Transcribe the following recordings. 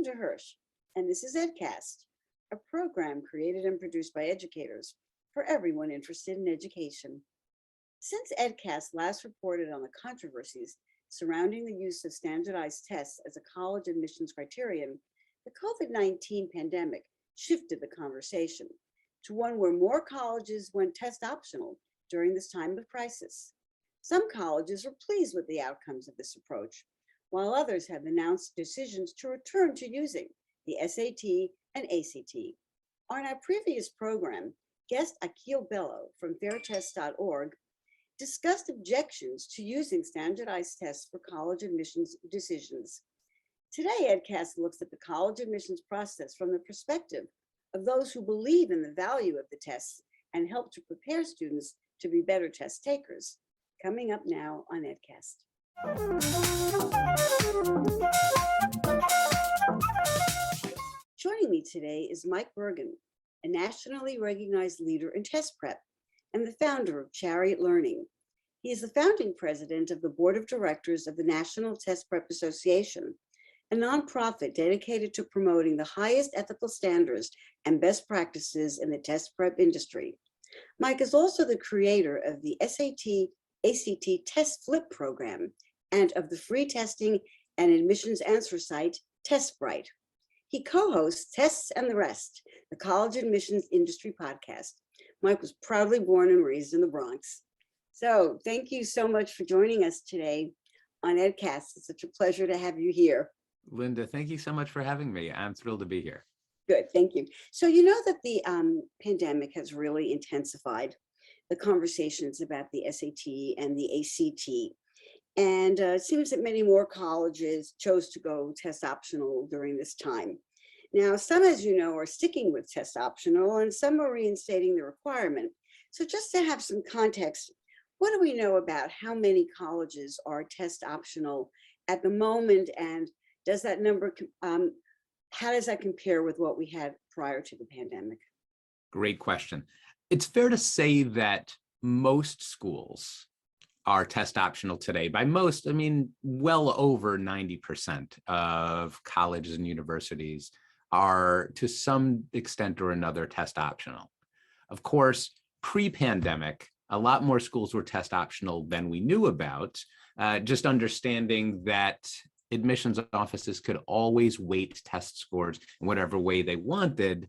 to Hirsch, and this is EdCast, a program created and produced by educators for everyone interested in education. Since EdCast last reported on the controversies surrounding the use of standardized tests as a college admissions criterion, the COVID-19 pandemic shifted the conversation to one where more colleges went test optional during this time of crisis. Some colleges are pleased with the outcomes of this approach, while others have announced decisions to return to using the SAT and ACT. On our previous program, guest Akil Bello from fairtest.org discussed objections to using standardized tests for college admissions decisions. Today, EdCast looks at the college admissions process from the perspective of those who believe in the value of the tests and help to prepare students to be better test takers. Coming up now on EdCast. Joining me today is Mike Bergin, a nationally recognized leader in test prep and the founder of Chariot Learning. He is the founding president of the board of directors of the National Test Prep Association, a nonprofit dedicated to promoting the highest ethical standards and best practices in the test prep industry. Mike is also the creator of the SAT ACT Test Flip program and of the free testing and admissions answer site TestBright. He co-hosts Tests and the Rest, the college admissions industry podcast. Mike was proudly born and raised in the Bronx. So thank you so much for joining us today on EdCast. It's such a pleasure to have you here. Linda, thank you so much for having me. I'm thrilled to be here. Good, thank you. So you know that the pandemic has really intensified the conversations about the SAT and the ACT. And it seems that many more colleges chose to go test optional during this time. Now, some, as you know, are sticking with test optional and some are reinstating the requirement. So just to have some context, what do we know about how many colleges are test optional at the moment? And does that number, how does that compare with what we had prior to the pandemic? Great question. It's fair to say that most schools are test optional today. By most, I mean, well over 90% of colleges and universities are to some extent or another test optional. Of course, pre-pandemic, a lot more schools were test optional than we knew about, just understanding that admissions offices could always weight test scores in whatever way they wanted.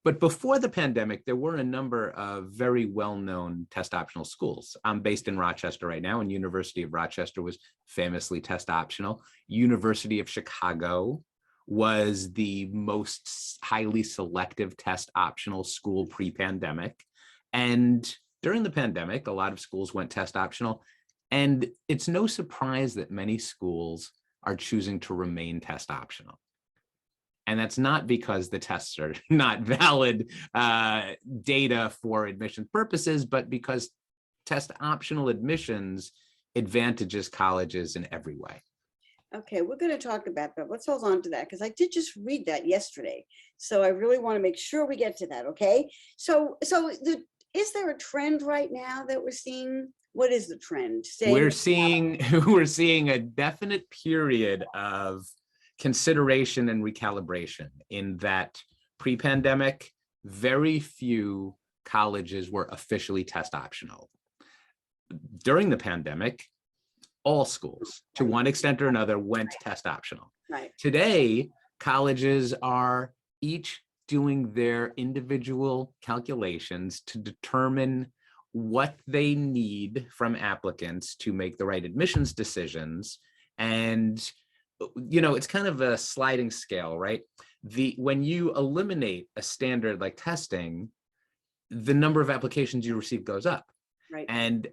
But before the pandemic, there were a number of very well-known test optional schools. I'm based in Rochester right now, and University of Rochester was famously test optional. University of Chicago was the most highly selective test optional school pre-pandemic. And during the pandemic, a lot of schools went test optional. And it's no surprise that many schools are choosing to remain test optional. And that's not because the tests are not valid data for admission purposes, but because test optional admissions advantages colleges in every way. Okay, we're going to talk about that. Let's hold on to that because I did just read that yesterday. So I really want to make sure we get to that, okay? So is there a trend right now that we're seeing? What is the trend? We're seeing a definite period of consideration and recalibration in that pre-pandemic, very few colleges were officially test optional. During the pandemic, all schools, to one extent or another, went test optional. Right. Today, colleges are each doing their individual calculations to determine what they need from applicants to make the right admissions decisions. And, you know, it's kind of a sliding scale, right? When you eliminate a standard like testing, the number of applications you receive goes up. Right. And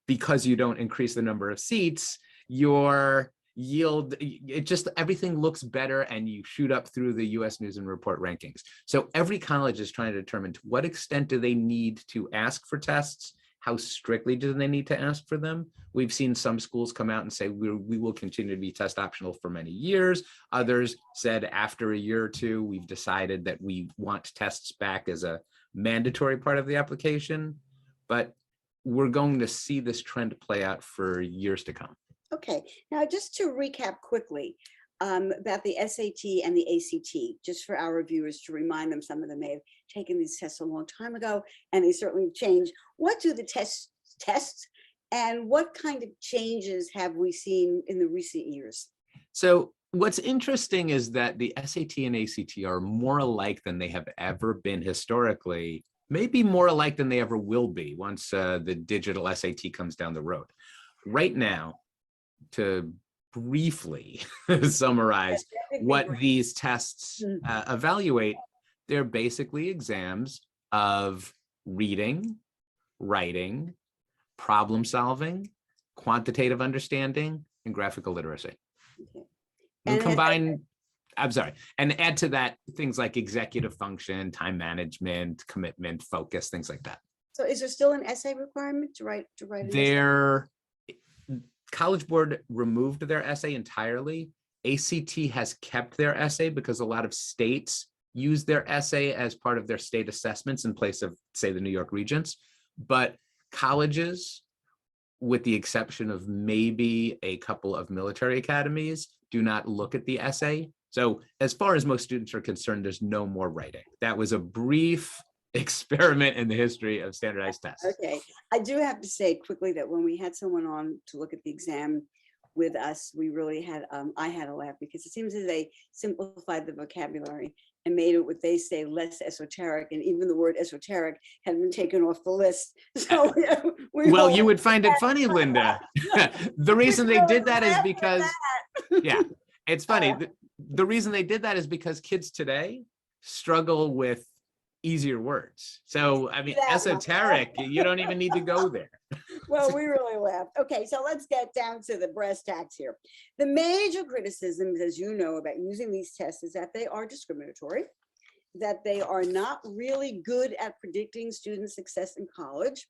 because you don't increase the number of seats, your yield, everything looks better and you shoot up through the US News and Report rankings. So every college is trying to determine to what extent do they need to ask for tests? How strictly do they need to ask for them? We've seen some schools come out and say, we will continue to be test optional for many years. Others said after a year or two, we've decided that we want tests back as a mandatory part of the application. But we're going to see this trend play out for years to come. Okay, now just to recap quickly, about the SAT and the ACT, just for our viewers to remind them. Some of them may have taken these tests a long time ago, and they certainly have changed. What do the tests and what kind of changes have we seen in the recent years? So what's interesting is that the SAT and ACT are more alike than they have ever been historically, maybe more alike than they ever will be once the digital SAT comes down the road. Right now, to briefly summarize what these tests evaluate, they're basically exams of reading, writing, problem solving, quantitative understanding, and graphical literacy. Okay. And combine, I'm sorry, and add to that things like executive function, time management, commitment, focus, things like that. So is there still an essay requirement to write an essay? Their College Board removed their essay entirely. ACT has kept their essay because a lot of states use their essay as part of their state assessments in place of, say, the New York Regents. But colleges, with the exception of maybe a couple of military academies, do not look at the essay. So as far as most students are concerned, there's no more writing. That was a brief experiment in the history of standardized tests. Okay, I do have to say quickly that when we had someone on to look at the exam with us, we really had, I had a laugh, because it seems as they simplified the vocabulary and made it, what they say, less esoteric, and even the word esoteric had been taken off the list. So well, you would find it funny, Linda. The reason they did that is because, yeah, it's funny. The reason they did that is because kids today struggle with easier words. So, I mean, esoteric, you don't even need to go there. Well, we really laughed. Okay, so let's get down to the brass tacks here. The major criticisms, as you know, about using these tests is that they are discriminatory, that they are not really good at predicting student success in college,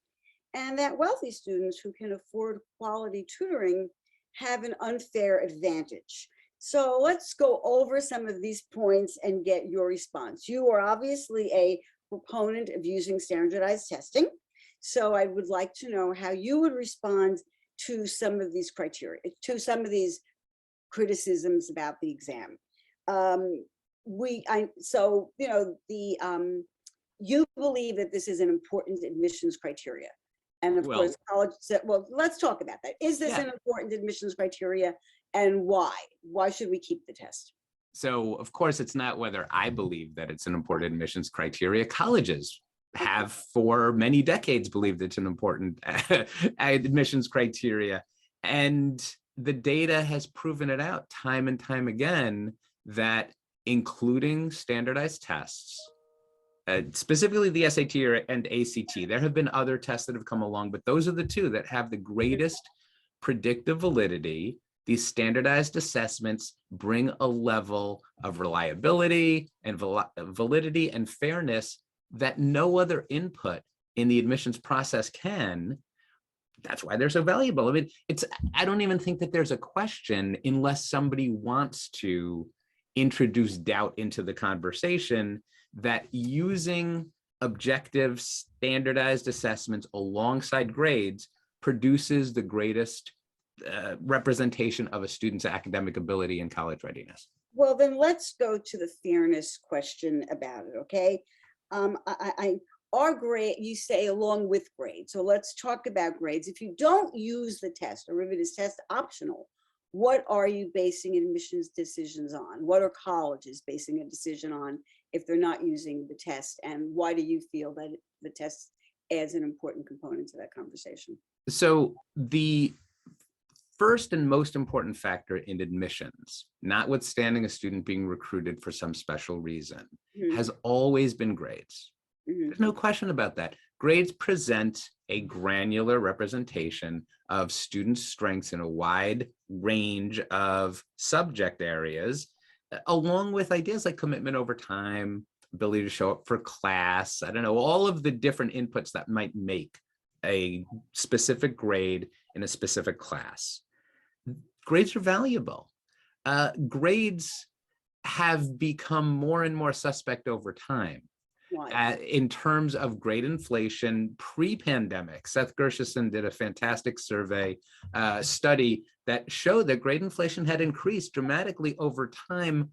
and that wealthy students who can afford quality tutoring have an unfair advantage. So let's go over some of these points and get your response. You are obviously a proponent of using standardized testing. So I would like to know how you would respond to some of these criteria, to some of these criticisms about the exam. You believe that this is an important admissions criteria. And of course, college said, well, let's talk about that. Is this an important admissions criteria, and why? Why should we keep the test? So, of course, it's not whether I believe that it's an important admissions criteria. Colleges have for many decades believed it's an important admissions criteria. And the data has proven it out time and time again that including standardized tests, specifically the SAT and ACT, there have been other tests that have come along, but those are the two that have the greatest predictive validity. These standardized assessments bring a level of reliability and validity and fairness that no other input in the admissions process can. That's why they're so valuable. I mean, I don't even think that there's a question, unless somebody wants to introduce doubt into the conversation, that using objective standardized assessments alongside grades produces the greatest representation of a student's academic ability and college readiness. Well, then let's go to the fairness question about it, okay? Our grade, you say along with grades. So let's talk about grades. If you don't use the test, or if it is test optional, what are you basing admissions decisions on? What are colleges basing a decision on if they're not using the test? And why do you feel that the test adds an important component to that conversation? So the first and most important factor in admissions, notwithstanding a student being recruited for some special reason, has always been grades. There's no question about that. Grades present a granular representation of students' strengths in a wide range of subject areas, along with ideas like commitment over time, ability to show up for class, I don't know, all of the different inputs that might make a specific grade in a specific class. Grades are valuable. Grades have become more and more suspect over time. Why? in terms of grade inflation pre-pandemic. Seth Gershenson did a fantastic survey study that showed that grade inflation had increased dramatically over time,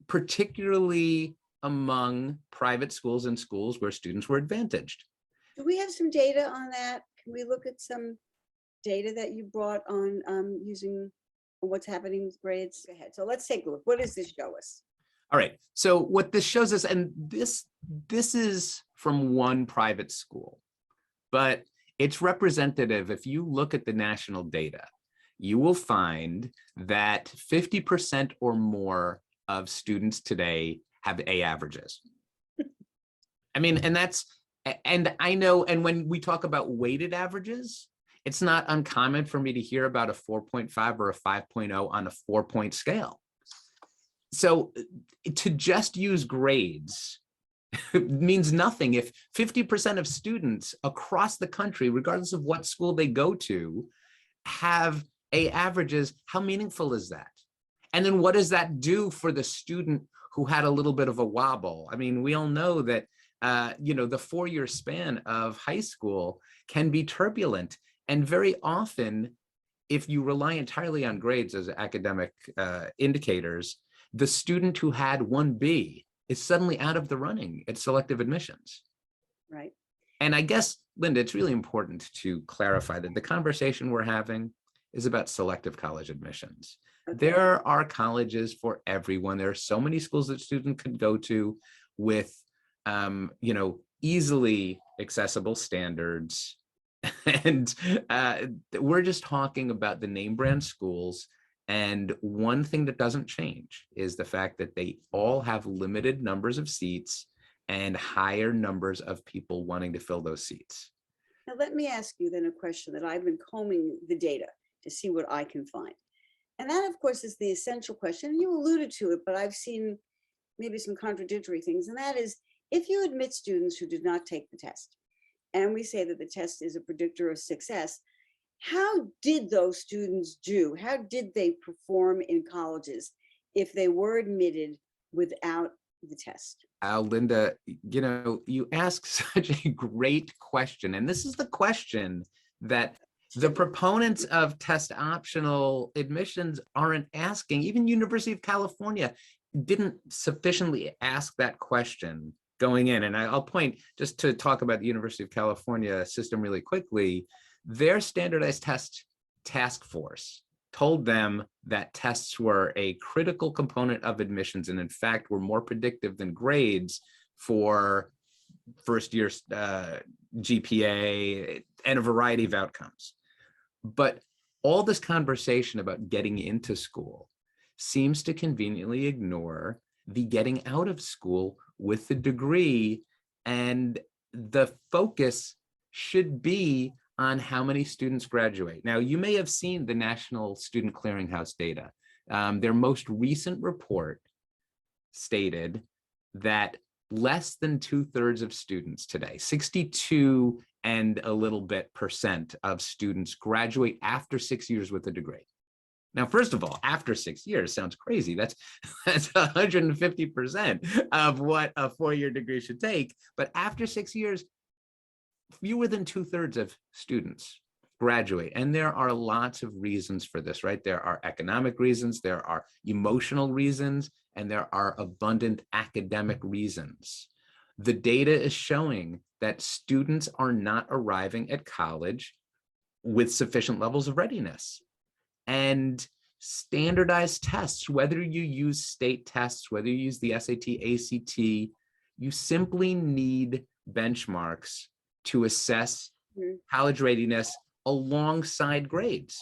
particularly among private schools and schools where students were advantaged. Do we have some data on that? Can we look at some data that you brought on using what's happening with grades? Go ahead. So let's take a look. What does this show us? All right. So what this shows us, and this is from one private school, but it's representative. If you look at the national data, you will find that 50% or more of students today have A averages. I mean, and I know, and when we talk about weighted averages, it's not uncommon for me to hear about a 4.5 or a 5.0 on a 4-point scale. So to just use grades means nothing if 50% of students across the country, regardless of what school they go to, have A averages. How meaningful is that? And then what does that do for the student who had a little bit of a wobble? I mean, we all know that the 4-year span of high school can be turbulent. And very often, if you rely entirely on grades as academic indicators, the student who had 1B is suddenly out of the running at selective admissions. Right. And I guess, Linda, it's really important to clarify that the conversation we're having is about selective college admissions. Okay. There are colleges for everyone. There are so many schools that students could go to with, easily accessible standards. And we're just talking about the name brand schools. And one thing that doesn't change is the fact that they all have limited numbers of seats and higher numbers of people wanting to fill those seats. Now, let me ask you then a question that I've been combing the data to see what I can find. And that, of course, is the essential question. You alluded to it, but I've seen maybe some contradictory things. And that is, if you admit students who did not take the test, and we say that the test is a predictor of success, how did those students do? How did they perform in colleges if they were admitted without the test? Linda, you ask such a great question. And this is the question that the proponents of test optional admissions aren't asking. Even University of California didn't sufficiently ask that question going in. And I'll point, just to talk about the University of California system really quickly, their standardized test task force told them that tests were a critical component of admissions, and in fact were more predictive than grades for first year GPA and a variety of outcomes. But all this conversation about getting into school seems to conveniently ignore the getting out of school with the degree, and the focus should be on how many students graduate. Now, you may have seen the National Student Clearinghouse data. Their most recent report stated that less than 2/3 of students today, 62 and a little bit % of students, graduate after 6 years with a degree. Now, first of all, after 6 years sounds crazy. That's 150% of what a 4-year degree should take. But after 6 years, fewer than 2/3 of students graduate. And there are lots of reasons for this, right? There are economic reasons, there are emotional reasons, and there are abundant academic reasons. The data is showing that students are not arriving at college with sufficient levels of readiness. And standardized tests, whether you use state tests, whether you use the SAT, ACT, you simply need benchmarks to assess college readiness alongside grades.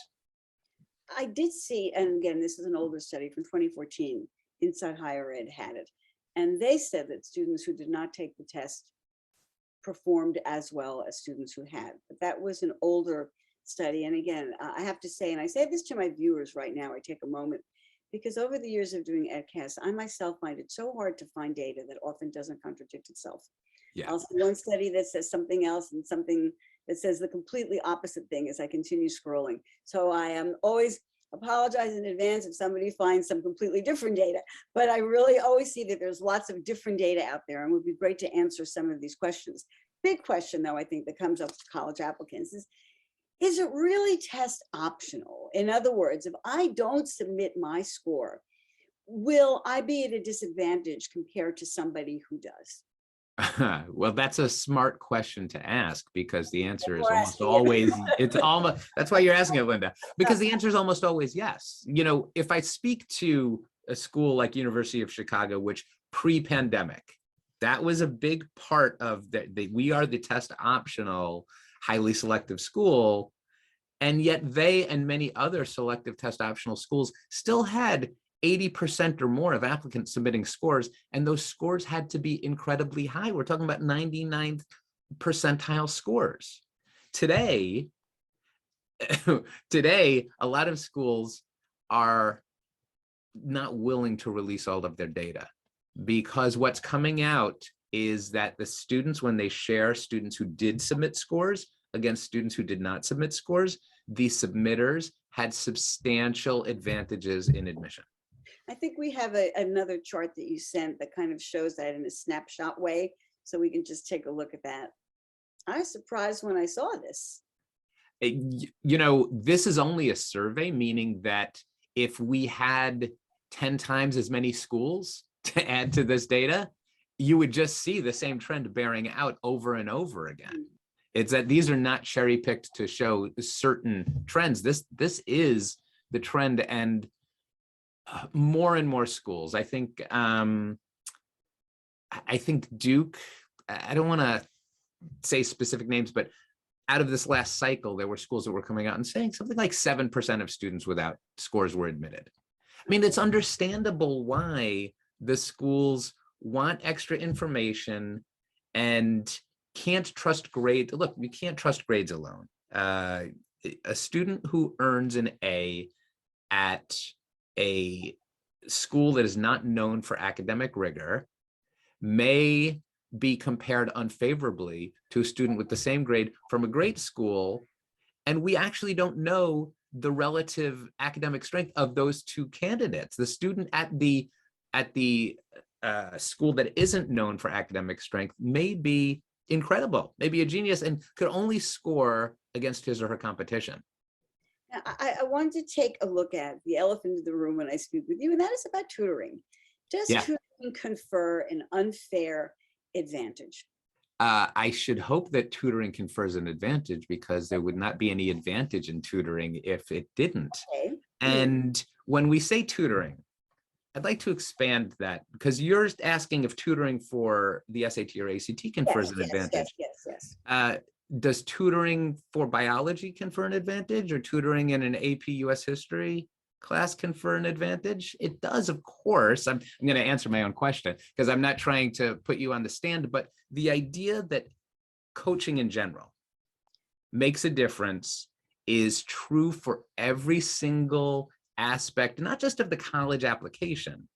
I did see, and again, this is an older study from 2014, Inside Higher Ed had it. And they said that students who did not take the test performed as well as students who had. But that was an older study. And again, I have to say, and I say this to my viewers right now, I take a moment, because over the years of doing EdCast, I myself find it so hard to find data that often doesn't contradict itself. Yeah. I'll see one study that says something else and something that says the completely opposite thing as I continue scrolling. So I am always apologize in advance if somebody finds some completely different data. But I really always see that there's lots of different data out there, and it would be great to answer some of these questions. Big question, though, I think that comes up to college applicants is it really test optional? In other words, if I don't submit my score, will I be at a disadvantage compared to somebody who does? Well, that's a smart question to ask, because the answer is We're almost asking it. always, it's almost, that's why you're asking it, Linda, because the answer is almost always yes. You know, if I speak to a school like University of Chicago, which pre-pandemic, that was a big part of we are the test optional, highly selective school. And yet they and many other selective test optional schools still had 80% or more of applicants submitting scores, and those scores had to be incredibly high. We're talking about 99th percentile scores. Today, a lot of schools are not willing to release all of their data, because what's coming out is that the students, when they share students who did submit scores against students who did not submit scores, the submitters had substantial advantages in admission. I think we have another chart that you sent that kind of shows that in a snapshot way, so we can just take a look at that. I was surprised when I saw this. You know, this is only a survey, meaning that if we had 10 times as many schools to add to this data, you would just see the same trend bearing out over and over again. It's that these are not cherry picked to show certain trends. This is the trend, and more and more schools. I think Duke, I don't want to say specific names, but out of this last cycle, there were schools that were coming out and saying something like 7% of students without scores were admitted. I mean, it's understandable why the schools want extra information and can't trust grades. Look, you can't trust grades alone. A student who earns an A at a school that is not known for academic rigor may be compared unfavorably to a student with the same grade from a great school, and we actually don't know the relative academic strength of those two candidates. The student at the school that isn't known for academic strength may be incredible, maybe a genius, and could only score against his or her competition. Now, I wanted to take a look at the elephant in the room when I speak with you, and that is about tutoring. Does tutoring confer an unfair advantage? I should hope that tutoring confers an advantage, because there would not be any advantage in tutoring if it didn't. Okay. And when we say tutoring, I'd like to expand that, because you're asking if tutoring for the SAT or ACT confers an advantage. Yes. Does tutoring for biology confer an advantage, or tutoring in an AP US history class confer an advantage? It does, of course. I'm going to answer my own question, because I'm not trying to put you on the stand, but the idea that coaching in general makes a difference is true for every single aspect, not just of the college application,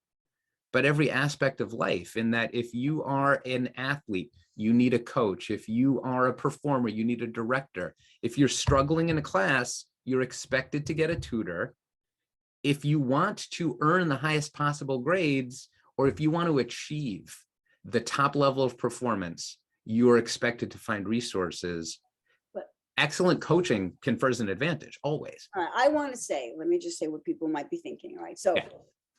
but every aspect of life, in that if you are an athlete, you need a coach. If you are a performer, you need a director. If you're struggling in a class, you're expected to get a tutor. If you want to earn the highest possible grades, or if you want to achieve the top level of performance, you're expected to find resources. But excellent coaching confers an advantage, always. I want to say, let me just say what people might be thinking, right? So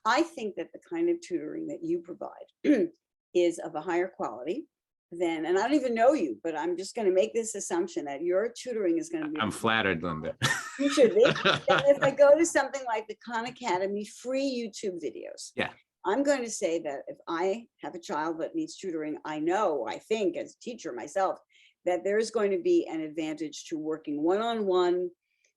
I think that the kind of tutoring that you provide is of a higher quality than, and I don't even know you, but I'm just going to make this assumption that your tutoring is going to be. I'm flattered, Linda. You should be. If I go to something like the Khan Academy free YouTube videos, I'm going to say that if I have a child that needs tutoring, I think as a teacher myself, that there's going to be an advantage to working one-on-one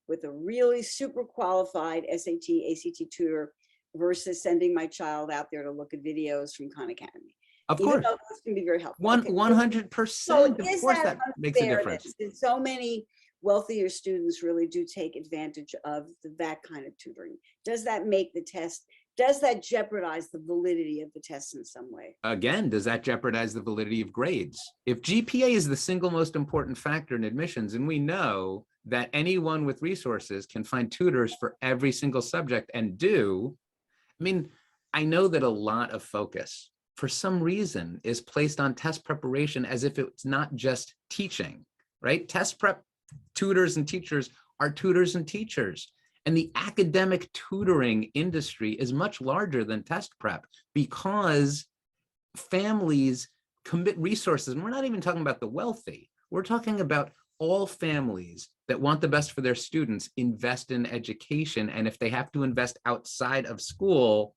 with a really super qualified SAT, ACT tutor versus sending my child out there to look at videos from Khan Academy. Of course. Even though those can be very helpful. 100%. So of course that makes a difference. And so many wealthier students really do take advantage of that kind of tutoring. Does that make the test, does that jeopardize the validity of the test in some way? Again, does that jeopardize the validity of grades? If GPA is the single most important factor in admissions, and we know that anyone with resources can find tutors for every single subject and do. I mean, I know that a lot of focus for some reason is placed on test preparation as if it's not just teaching, right? Test prep tutors and teachers are tutors and teachers. And the academic tutoring industry is much larger than test prep because families commit resources. And we're not even talking about the wealthy. We're talking about all families that want the best for their students invest in education. And if they have to invest outside of school,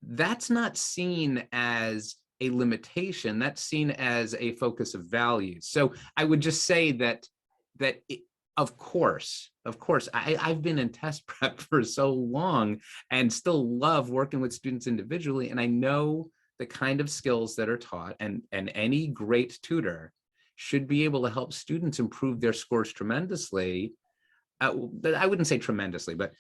that's not seen as a limitation. That's seen as a focus of values. So I would just say that of course, I've been in test prep for so long and still love working with students individually. And I know the kind of skills that are taught, and any great tutor should be able to help students improve their scores tremendously. But I wouldn't say tremendously, but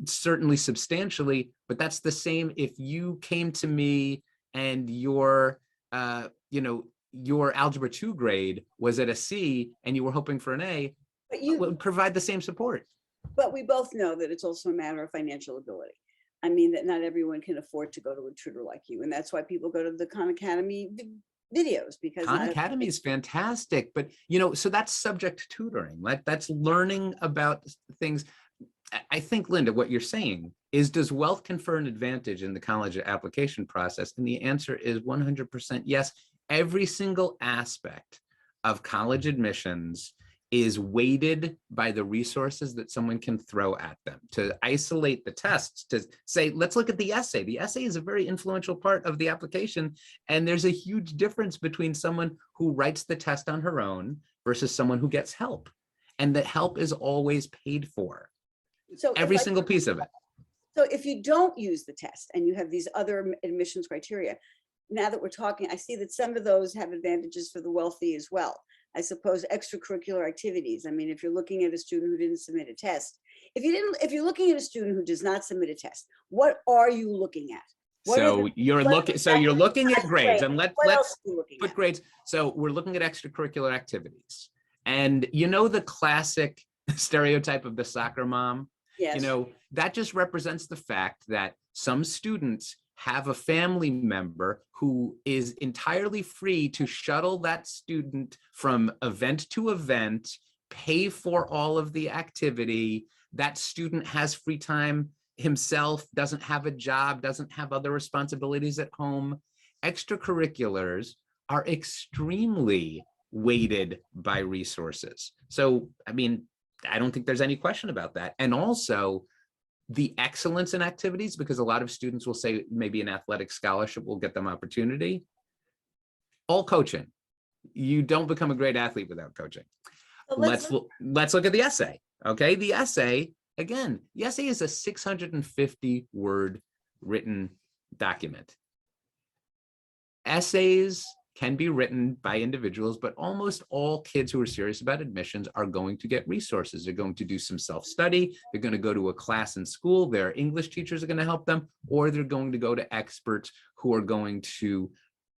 certainly substantially. But that's the same if you came to me and your algebra 2 grade was at a C and you were hoping for an A, but you would provide the same support. But we both know that it's also a matter of financial ability. I mean, that not everyone can afford to go to a tutor like you. And that's why people go to the Khan Academy videos, because Khan Academy is fantastic, but so that's subject tutoring. That's learning about things. I think, Linda, what you're saying is, does wealth confer an advantage in the college application process? And the answer is 100% yes. Every single aspect of college admissions is weighted by the resources that someone can throw at them. To isolate the tests, to say, let's look at the essay. The essay is a very influential part of the application. And there's a huge difference between someone who writes the test on her own versus someone who gets help. And that help is always paid for. So every single piece of it. So if you don't use the test and you have these other admissions criteria, now that we're talking, I see that some of those have advantages for the wealthy as well. I suppose extracurricular activities. I mean, if you're looking at a student who didn't submit a test, if you're looking at a student who does not submit a test, what are you looking at? You're looking at grades, and let's put grades. So we're looking at extracurricular activities, and the classic stereotype of the soccer mom. Yes. That just represents the fact that some students have a family member who is entirely free to shuttle that student from event to event, pay for all of the activity. That student has free time himself, doesn't have a job, doesn't have other responsibilities at home. Extracurriculars are extremely weighted by resources. So, I mean, I don't think there's any question about that. And also, the excellence in activities, because a lot of students will say maybe an athletic scholarship will get them opportunity. All coaching. You don't become a great athlete without coaching. Let's look at the essay. Okay, the essay, again, the essay is a 650-word written document. Essays can be written by individuals, but almost all kids who are serious about admissions are going to get resources. They're going to do some self-study. They're going to go to a class in school. Their English teachers are going to help them, or they're going to go to experts who are going to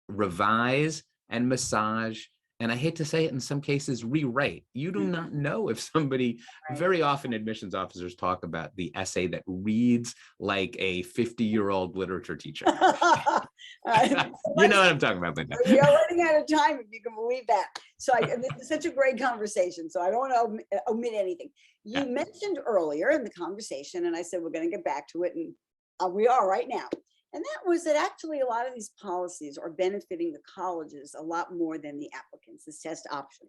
revise and massage. And I hate to say it, in some cases, rewrite. You do not know if somebody, very often admissions officers talk about the essay that reads like a 50-year-old literature teacher. You know what I'm talking about, Linda. We are running out of time, if you can believe that. So this is such a great conversation, so I don't want to omit anything. You mentioned earlier in the conversation, and I said we're going to get back to it, and we are right now. And that was that actually a lot of these policies are benefiting the colleges a lot more than the applicants, this test option.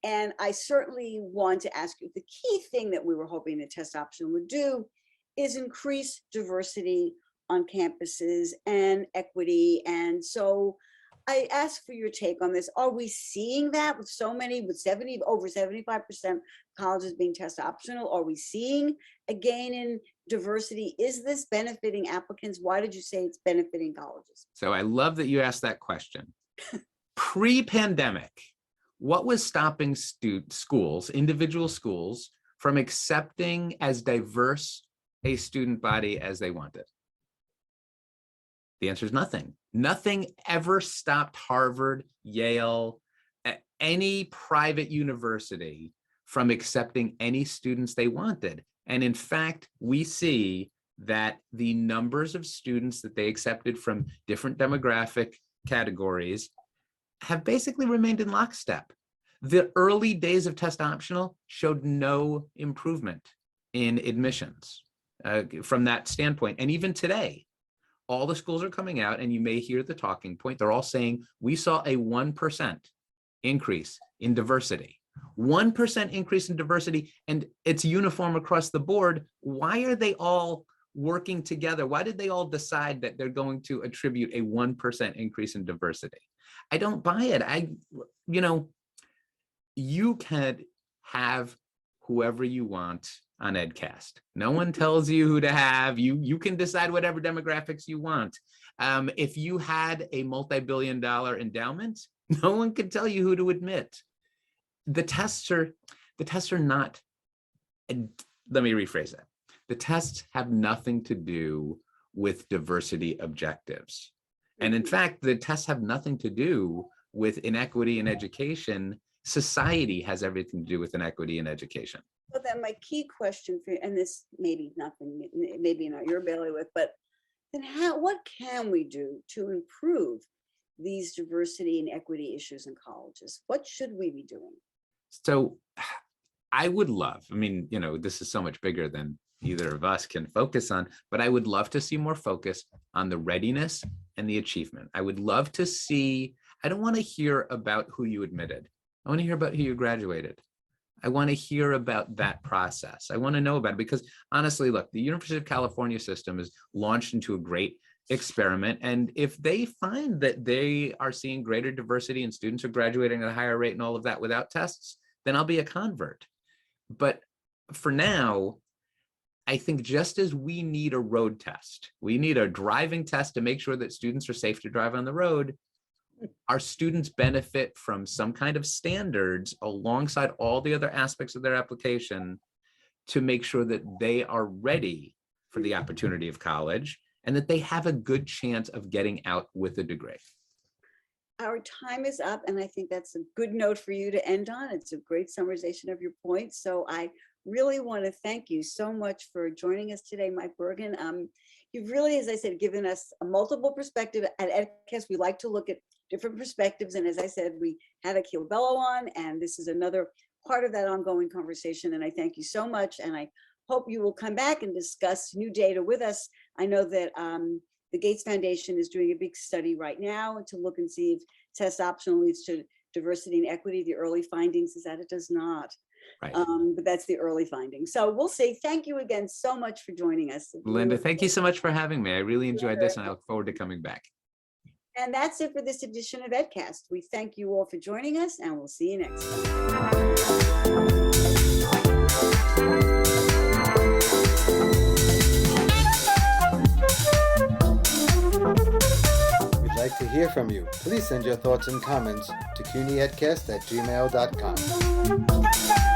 And I certainly want to ask you, the key thing that we were hoping the test option would do is increase diversity on campuses and equity. And so I ask for your take on this. Are we seeing that with so many, with over 75% colleges being test optional? Are we seeing a gain in diversity? Is this benefiting applicants? Why did you say it's benefiting colleges? So I love that you asked that question. Pre-pandemic, what was stopping schools, individual schools, from accepting as diverse a student body as they wanted? The answer is nothing. Nothing ever stopped Harvard, Yale, any private university from accepting any students they wanted. And in fact, we see that the numbers of students that they accepted from different demographic categories have basically remained in lockstep. The early days of test optional showed no improvement in admissions from that standpoint. And even today, all the schools are coming out, and you may hear the talking point. They're all saying, we saw a 1% increase in diversity. 1% increase in diversity, and it's uniform across the board. Why are they all working together? Why did they all decide that they're going to attribute a 1% increase in diversity? I don't buy it. You can have whoever you want on EdCast. No one tells you who to have. You can decide whatever demographics you want. If you had a multi-billion-dollar endowment, no one can tell you who to admit. The tests are not, let me rephrase that. The tests have nothing to do with diversity objectives. And in fact, the tests have nothing to do with inequity in education. Society has everything to do with inequity in education. Well, then my key question for you, and this maybe not your bailiwick, but then what can we do to improve these diversity and equity issues in colleges? What should we be doing? So I would love, this is so much bigger than either of us can focus on, but I would love to see more focus on the readiness and the achievement. I would love to see, I don't want to hear about who you admitted. I want to hear about who you graduated. I want to hear about that process. I want to know about it because honestly, look, the University of California system is launched into a great experiment. And if they find that they are seeing greater diversity and students are graduating at a higher rate and all of that without tests, then I'll be a convert. But for now, I think just as we need a road test, we need a driving test to make sure that students are safe to drive on the road. Our students benefit from some kind of standards alongside all the other aspects of their application to make sure that they are ready for the opportunity of college and that they have a good chance of getting out with a degree. Our time is up, and I think that's a good note for you to end on. It's a great summarization of your points. So I really want to thank you so much for joining us today, Mike Bergin. You've really, as I said, given us a multiple perspective. At EdCast, we like to look at different perspectives. And as I said, we had a Bello on, and this is another part of that ongoing conversation. And I thank you so much. And I hope you will come back and discuss new data with us. I know that the Gates Foundation is doing a big study right now to look and see if test optional leads to diversity and equity. The early findings is that it does not. Right. But that's the early findings. So we'll say thank you again so much for joining us. Linda, thank you so much for having me. I really enjoyed this, and I look forward to coming back. And that's it for this edition of EdCast. We thank you all for joining us, and we'll see you next time. We'd like to hear from you. Please send your thoughts and comments to cunyedcast@gmail.com.